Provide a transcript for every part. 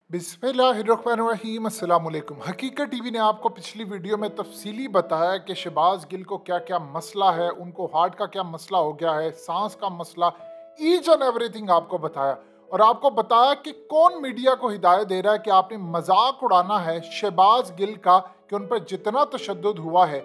बिस्मिल्लाहिर्रहमानिर्रहीम, अस्सलाम वालेकुम। हकीकत टीवी ने आपको पिछली वीडियो में तफसीली बताया कि शहबाज गिल को क्या क्या मसला है, उनको हार्ट का क्या मसला हो गया है, सांस का मसला, ईच एंड एवरीथिंग आपको बताया। और आपको बताया कि कौन मीडिया को हिदायत दे रहा है कि आपने मजाक उड़ाना है शहबाज गिल का, कि उन पर जितना तशद्दुद हुआ है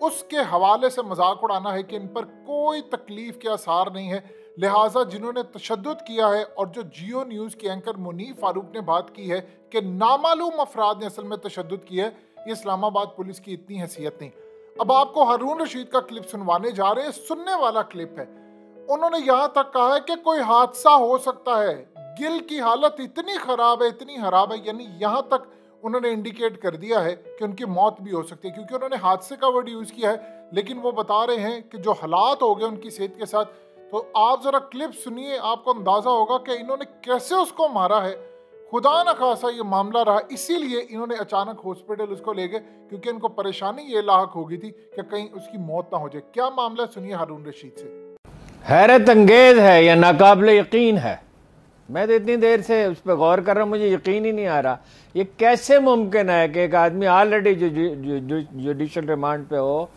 उसके हवाले से मजाक उड़ाना है कि इन पर कोई तकलीफ के आसार नहीं है। लिहाजा जिन्होंने तशद्दुद किया है, और जो जियो न्यूज़ के एंकर मुनीफ फारूक ने बात की है कि नामालूम अफराद ने असल में तशद्दुद किया है, ये इस्लामाबाद पुलिस की इतनी हैसियत नहीं। अब आपको हारून रशीद का क्लिप सुनवाने जा रहे हैं, सुनने वाला क्लिप है। उन्होंने यहाँ तक कहा है कि कोई हादसा हो सकता है, गिल की हालत इतनी खराब है, इतनी खराब है, यानी यहाँ तक उन्होंने इंडिकेट कर दिया है कि उनकी मौत भी हो सकती है, क्योंकि उन्होंने हादसे का वर्ड यूज़ किया है। लेकिन वो बता रहे हैं कि जो हालात हो गए उनकी सेहत के साथ, तो आप ज़रा क्लिप सुनिए, आपको अंदाज़ा होगा कि इन्होंने कैसे उसको मारा है। खुदा न खासा ये मामला रहा, इसीलिए इन्होंने अचानक हॉस्पिटल उसको ले गए, क्योंकि इनको परेशानी ये लाहक हो गई थी कि कहीं उसकी मौत ना हो जाए। क्या मामला, सुनिए हारून रशीद से। हैरत अंगेज है या नाकाबिले यकीन है। मैं तो इतनी देर से उस पर गौर कर रहा हूँ, मुझे यकीन ही नहीं आ रहा ये कैसे मुमकिन है कि एक आदमी ऑलरेडी जुडिशल रिमांड पे हो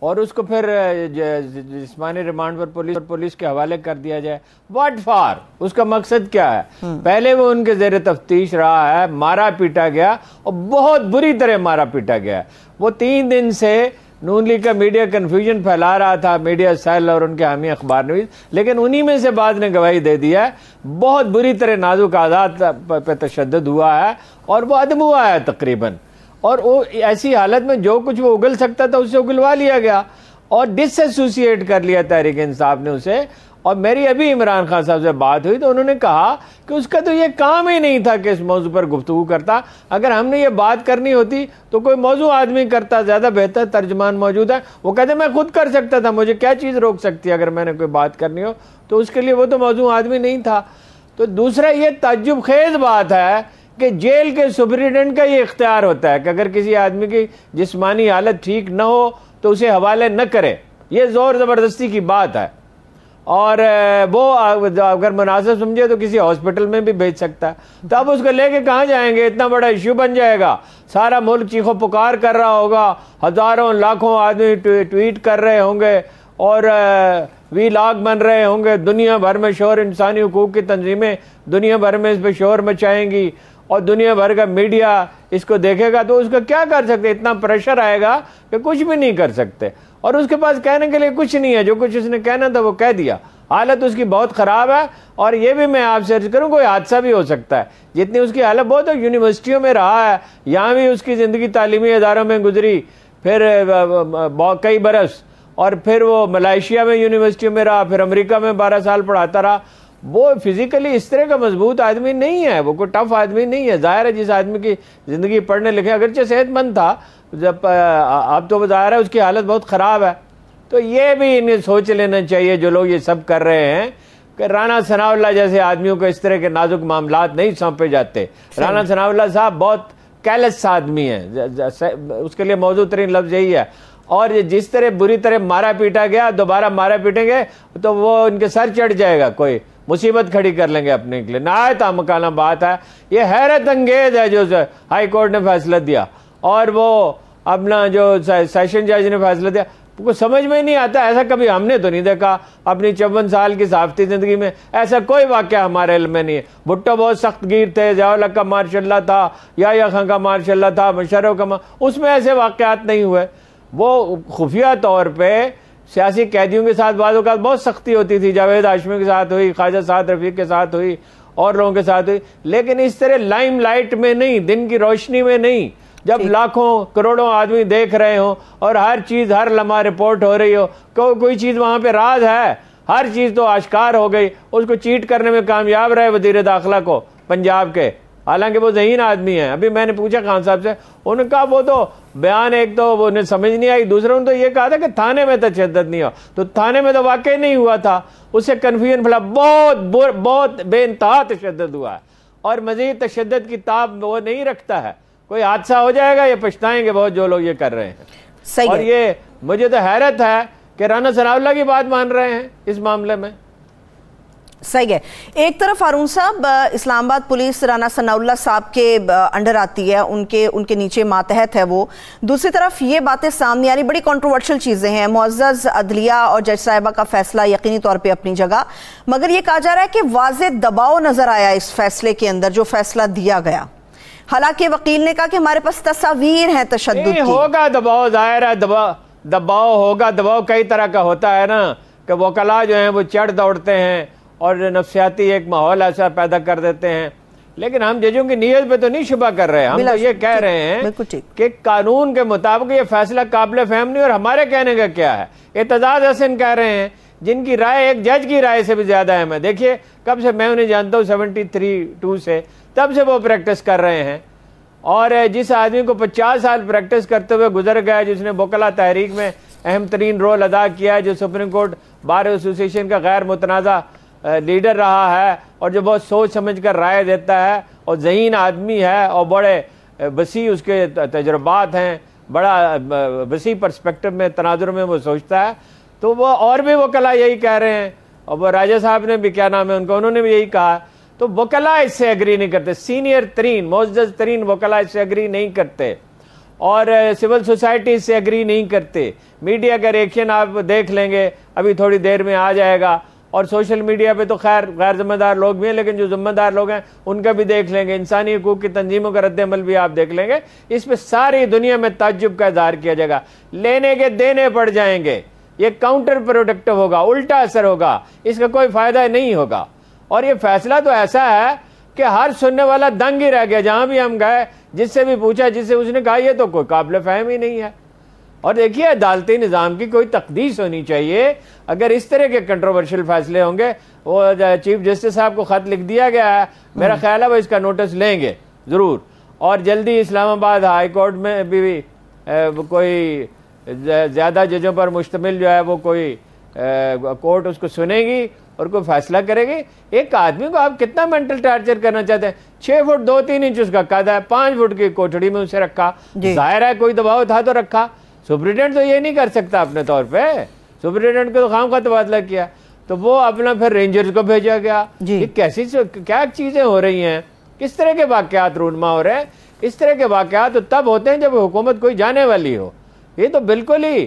और उसको फिर जिस्मानी रिमांड पर पुलिस के हवाले कर दिया जाए। What for? उसका मकसद क्या है? पहले वो उनके ज़ेरे तफ्तीश रहा है, मारा पीटा गया और बहुत बुरी तरह मारा पीटा गया। वो 3 दिन से नून लीग का मीडिया कन्फ्यूजन फैला रहा था, मीडिया सेल और उनके हामी अखबार नवीस, लेकिन उन्हीं में से बाद ने गवाही दे दिया है बहुत बुरी तरह नाजुक आज़ाद पे तशद्दुद हुआ है और वो अदम हुआ है तकरीबन। और वो ऐसी हालत में जो कुछ वो उगल सकता था उससे उगलवा लिया गया और डिसएसोसिएट कर लिया तहरीक इंसाफ ने उसे। और मेरी अभी इमरान खान साहब से बात हुई तो उन्होंने कहा कि उसका तो ये काम ही नहीं था कि इस मौजू पर गुफ्तगू करता। अगर हमने ये बात करनी होती तो कोई मौजू आदमी करता, ज़्यादा बेहतर तर्जमान मौजूद है। वो कहते मैं खुद कर सकता था, मुझे क्या चीज़ रोक सकती है अगर मैंने कोई बात करनी हो। तो उसके लिए वो तो मौजू आदमी नहीं था। तो दूसरा ये ताज्जुब खेज बात है कि जेल के सुपरिटेंडेंट का ये इख्तियार होता है कि अगर किसी आदमी की जिस्मानी हालत ठीक न हो तो उसे हवाले न करे। ये ज़ोर ज़बरदस्ती की बात है और वो अगर मुनासिब समझे तो किसी हॉस्पिटल में भी भेज सकता है। तो अब उसको लेके कहाँ जाएंगे? इतना बड़ा इश्यू बन जाएगा, सारा मुल्क चीखो पुकार कर रहा होगा, हज़ारों लाखों आदमी ट्वीट कर रहे होंगे और वीलॉग बन रहे होंगे, दुनिया भर में शोर, इंसानी हुकूक की तंजीमें दुनिया भर में इस पर शोर मचाएंगी और दुनिया भर का मीडिया इसको देखेगा। तो उसका क्या कर सकते? इतना प्रेशर आएगा कि कुछ भी नहीं कर सकते और उसके पास कहने के लिए कुछ नहीं है। जो कुछ उसने कहना था वो कह दिया। हालत उसकी बहुत ख़राब है और ये भी मैं आपसे अर्ज करूँ कोई हादसा भी हो सकता है। जितनी उसकी हालत, बहुत यूनिवर्सिटियों में रहा है, यहाँ भी उसकी ज़िंदगी तालीमी इदारों में गुजरी, फिर कई बरस, और फिर वो मलेशिया में यूनिवर्सिटियों में रहा, फिर अमेरिका में 12 साल पढ़ाता रहा। वो फिजिकली इस तरह का मजबूत आदमी नहीं है, वो कोई टफ आदमी नहीं है। जाहिर है जिस आदमी की ज़िंदगी पढ़ने लिखे, अगरचे सेहतमंद था जब, अब तो ज़ाहिर है उसकी हालत बहुत ख़राब है। तो ये भी इन्हें सोच लेना चाहिए जो लोग ये सब कर रहे हैं कि राना सनाउल्लाह जैसे आदमियों को इस तरह के नाजुक मामलात नहीं सौंपे जाते। राना सनाउल्लाह साहब बहुत कैलस आदमी है, उसके लिए मौजूद तरीन लफ्ज़ यही है। और जिस तरह बुरी तरह मारा पीटा गया, दोबारा मारा पीटेंगे तो वो उनके सर चढ़ जाएगा, कोई मुसीबत खड़ी कर लेंगे अपने के लिए। नहायत आमकाना बात है, ये हैरत अंगेज है जो हाई कोर्ट ने फैसला दिया और वो अपना जो सेशन जज ने फैसला दिया, को समझ में नहीं आता। ऐसा कभी हमने तो नहीं देखा अपनी 54 साल की सहाफ़ती ज़िंदगी में, ऐसा कोई वाक़या हमारे इल्म में नहीं है। भुट्टो बहुत सख्त गिर थे, ज़िया-उल-हक़ का मार्शल्लाह था, याह्या खान का मार्शल्लाह था, मुशर्रफ का, उसमें ऐसे वाक़यात नहीं हुए। वो खुफिया तौर पे सियासी कैदियों के साथ बाज़ औक़ात बहुत सख्ती होती थी, जावेद हाशमी के साथ हुई, ख्वाजा साद रफ़ीक के साथ हुई और लोगों के साथ हुई, लेकिन इस तरह लाइम लाइट में नहीं, दिन की रोशनी में नहीं, जब लाखों करोड़ों आदमी देख रहे हो और हर चीज़ हर लम्हा रिपोर्ट हो रही हो। कोई चीज़ वहाँ पे राज है, हर चीज़ तो आश्कार हो गई। उसको चीट करने में कामयाब रहे वज़ीर दाखिला को पंजाब के, हालांकि वो ज़हीन आदमी है। अभी मैंने पूछा खान साहब से, उन्होंने कहा वो तो बयान एक तो वो उन्हें समझ नहीं आई, दूसरा उन्होंने तो ये कहा था कि थाने में तशद्दुद नहीं हो, तो थाने में तो वाकई नहीं हुआ था, उससे कन्फ्यूजन फैला। बहुत बेइंतहा तशद्दुद हुआ है और मज़ीद तशद्दुद की ताब वो नहीं रखता है। कोई हादसा हो जाएगा, ये पछताएंगे बहुत जो लोग ये कर रहे हैं। और ये मुझे तो हैरत है कि राना सनाउल्लाह की बात मान रहे हैं इस मामले में। صحیح ہے. ایک طرف ہارون صاحب اسلام آباد پولیس رانا ثناءاللہ صاحب کے انڈر آتی ہے, ان کے نیچے ماتحت ہے وہ. دوسری طرف یہ باتیں سامنے آ رہی, بڑی کنٹروورشل چیزیں ہیں. معزز عدلیہ اور جج صاحبہ کا فیصلہ یقینی طور پہ اپنی جگہ, مگر یہ کہا جا رہا ہے کہ واضح دباؤ نظر آیا اس فیصلے کے اندر جو فیصلہ دیا گیا. حالانکہ وکیل نے کہا کہ ہمارے پاس تصاویر ہیں تشدد کی. ہوگا دباؤ, ظاہر ہے دباؤ ہوگا. دباؤ کئی طرح کا ہوتا ہے نا, کہ وکلاء جو ہیں وہ چڑھ دوڑتے ہیں اور نفسیاتی ایک ماحول ایسا پیدا کر دیتے ہیں. لیکن ہم ججوں کی نیت پہ تو نہیں شبہ کر رہے, ہم تو یہ کہہ رہے ہیں کہ قانون کے مطابق یہ فیصلہ قابل فہم نہیں. اور ہمارے کہنے کا کیا ہے, اعتزاز حسن کہہ رہے ہیں جن کی رائے ایک جج کی رائے سے بھی زیادہ اہم ہے. دیکھیے کب سے میں انہیں جانتا ہوں, 73-2 سے, تب سے وہ پریکٹس کر رہے ہیں. اور جس آدمی کو 50 سال پریکٹس کرتے ہوئے گزر گیا, جس نے وکلا تحریک میں اہم ترین رول ادا کیا ہے, جو سپریم کورٹ بار ایسوسیشن کا غیر متنازع لیڈر رہا ہے, اور جو بہت سوچ سمجھ کر رائے دیتا ہے, اور ذہین آدمی ہے, اور بڑے وسیع اس کے تجربات ہیں, بڑا وسیع پرسپیکٹو میں تناظر میں وہ سوچتا ہے. تو وہ اور بھی وکلاء یہی کہہ رہے ہیں, اور وہ راجہ صاحب نے بھی, کیا نام ہے ان کا, انہوں نے بھی یہی کہا. تو وکلاء اس سے ایگری نہیں کرتے, سینئر ترین معزز ترین وکلاء اس سے ایگری نہیں کرتے, اور سول سوسائٹی اس سے ایگری نہیں کرتے. میڈیا کا ریئیکشن آپ دیکھ لیں گے, ابھی تھوڑی دیر میں آ جائے گا. اور سوشل میڈیا پہ تو خیر غیر ذمہ دار لوگ بھی ہیں, لیکن جو ذمہ دار لوگ ہیں ان کا بھی دیکھ لیں گے. انسانی حقوق کی تنظیموں کا رد عمل بھی آپ دیکھ لیں گے. اس پہ ساری دنیا میں تعجب کا اظہار کیا جائے گا. لینے کے دینے پڑ جائیں گے, یہ کاؤنٹر پروڈکٹیو ہوگا, الٹا اثر ہوگا, اس کا کوئی فائدہ نہیں ہوگا. اور یہ فیصلہ تو ایسا ہے کہ ہر سننے والا دنگ ہی رہ گیا. جہاں بھی ہم گئے, جس سے بھی پوچھا, جس سے اس نے کہا یہ تو کوئی قابل فہم ہی نہیں ہے. اور دیکھیے عدالتی نظام کی کوئی تقدیس ہونی چاہیے. اگر اس طرح کے کنٹروورشل فیصلے ہوں گے, وہ چیف جسٹس صاحب کو خط لکھ دیا گیا ہے, میرا خیال ہے وہ اس کا نوٹس لیں گے ضرور. اور جلدی اسلام آباد ہائی کورٹ میں بھی کوئی زیادہ ججوں پر مشتمل جو ہے وہ کوئی کورٹ اس کو سنے گی اور کوئی فیصلہ کرے گی. ایک آدمی کو آپ کتنا مینٹل ٹارچر کرنا چاہتے ہیں؟ 6 فٹ 2-3 انچ اس کا قد ہے, 5 فٹ کی کوٹڑی میں اسے رکھا. ظاہر ہے کوئی دباؤ تھا تو رکھا. سپرنٹینڈنٹ تو یہ نہیں کر سکتا اپنے طور پہ, سپرنٹینڈنٹ کو تو خواہ تبادلہ کیا, تو وہ اپنا پھر رینجرز کو بھیجا گیا. یہ کیسی کیا چیزیں ہو رہی ہیں, کس طرح کے واقعات رونما ہو رہے ہیں. اس طرح کے واقعات تو تب ہوتے ہیں جب حکومت کوئی جانے والی ہو. یہ تو بالکل ہی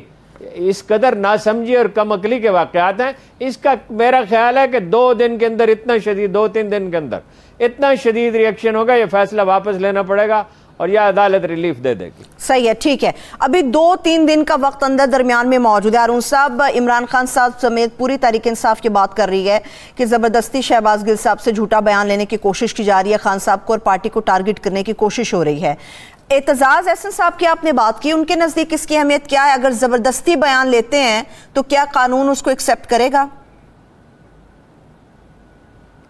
اس قدر ناسمجھی اور کم عقلی کے واقعات ہیں. اس کا میرا خیال ہے کہ 2 دن کے اندر اتنا شدید, 2-3 دن کے اندر اتنا شدید ریئیکشن ہوگا, یہ فیصلہ واپس لینا پڑے گا اور یہ عدالت ریلیف دے دے گی. صحیح ہے, ٹھیک ہے. ابھی 2-3 دن کا وقت اندر درمیان میں موجود ہے. ہارون صاحب, عمران خان صاحب سمیت پوری تحریک انصاف کی بات کر رہی ہے کہ زبردستی شہباز گل صاحب سے جھوٹا بیان لینے کی کوشش کی جا رہی ہے, خان صاحب کو اور پارٹی کو ٹارگٹ کرنے کی کوشش ہو رہی ہے. اعتزاز احسن صاحب کی آپ نے بات کی, ان کے نزدیک اس کی اہمیت کیا ہے؟ اگر زبردستی بیان لیتے ہیں تو کیا قانون اس کو ایکسیپٹ کرے گا؟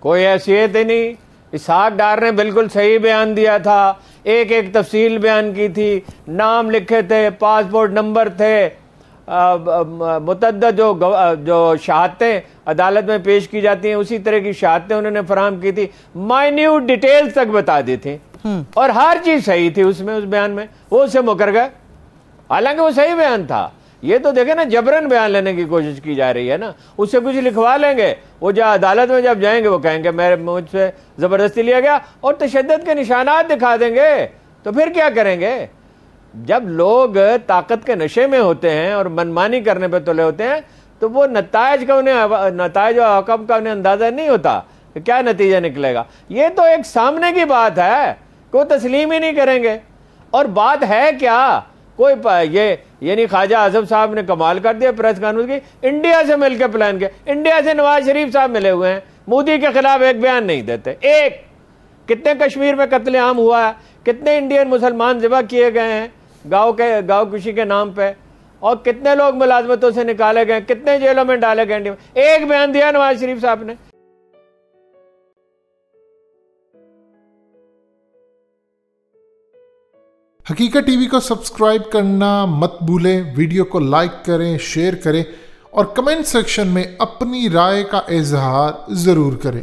کوئی حیثیت ہی نہیں. اسحاق ڈار نے بالکل صحیح بیان دیا تھا, ایک تفصیل بیان کی تھی, نام لکھے تھے, پاسپورٹ نمبر تھے, متعدد جو شہادتیں عدالت میں پیش کی جاتی ہیں اسی طرح کی شہادتیں انہوں نے فراہم کی تھی, مائنیوٹ ڈیٹیلز تک بتا دی تھی, اور ہر چیز صحیح تھی اس بیان میں. وہ اس سے مکر گئے, حالانکہ وہ صحیح بیان تھا. یہ تو دیکھیں نا, جبرن بیان لینے کی کوشش کی جا رہی ہے نا. اس سے کچھ لکھوا لیں گے, وہ جو عدالت میں جب جائیں گے وہ کہیں گے مجھ سے زبردستی لیا گیا, اور تشدد کے نشانات دکھا دیں گے. تو پھر کیا کریں گے؟ جب لوگ طاقت کے نشے میں ہوتے ہیں اور منمانی کرنے پہ تلے ہوتے ہیں تو وہ نتائج و عواقب کا انہیں اندازہ نہیں ہوتا کہ کیا نتیجہ نکلے گا. یہ تو ایک سامنے کی بات ہے, کوئی تسلیم ہی نہیں کریں گے. اور بات ہے کیا, کوئی یہ یعنی خواجہ اعظم صاحب نے کمال کر دیا پریس کانفرنس کی, انڈیا سے مل کے پلان کیا. انڈیا سے نواز شریف صاحب ملے ہوئے ہیں, مودی کے خلاف ایک بیان نہیں دیتے. ایک کتنے کشمیر میں قتل عام ہوا ہے, کتنے انڈین مسلمان ذبح کیے گئے ہیں گاؤں کشی کے نام پہ, اور کتنے لوگ ملازمتوں سے نکالے گئے, کتنے جیلوں میں ڈالے گئے انڈیا میں. ایک بیان دیا نواز شریف صاحب نے. حقیقت ٹی وی کو سبسکرائب کرنا مت بھولیں, ویڈیو کو لائک کریں, شیئر کریں, اور کمنٹ سیکشن میں اپنی رائے کا اظہار ضرور کریں.